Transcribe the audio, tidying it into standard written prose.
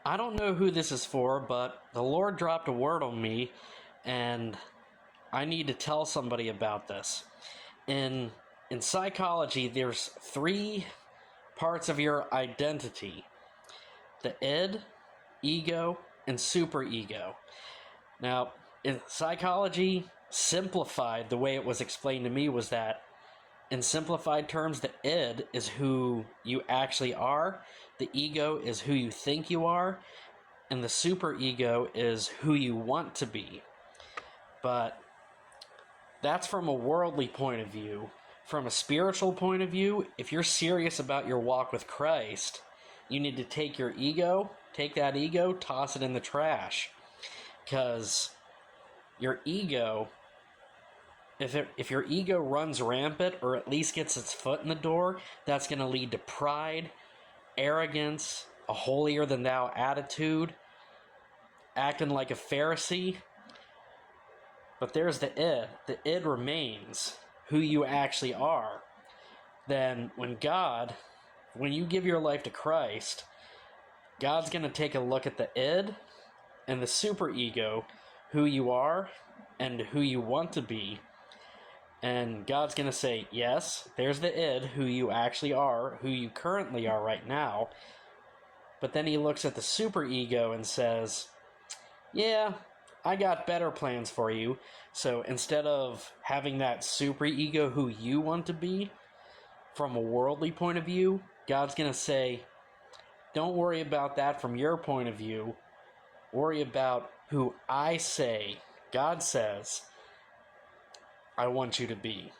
I don't know who this is for, but the Lord dropped a word on me, and I need to tell somebody about this. In in psychology, there's three parts of your identity: the id, ego, and superego. Now, in psychology, simplified, the way it was explained to me was that in simplified terms, the id is who you actually are, the ego is who you think you are, and the superego is who you want to be. But that's from a worldly point of view. From a spiritual point of view, if you're serious about your walk with Christ, you need to take that ego, toss it in the trash. Because your ego, if your ego runs rampant or at least gets its foot in the door, that's going to lead to pride, arrogance, a holier than thou attitude, acting like a Pharisee. But there's the id. The id remains who you actually are. Then when you give your life to Christ, God's going to take a look at the id and the superego, who you are and who you want to be. And God's going to say, yes, there's the id, who you actually are, who you currently are right now. But then he looks at the superego and says, yeah, I got better plans for you. So instead of having that superego, who you want to be, from a worldly point of view, God's going to say, don't worry about that from your point of view. Worry about who God says, I want you to be.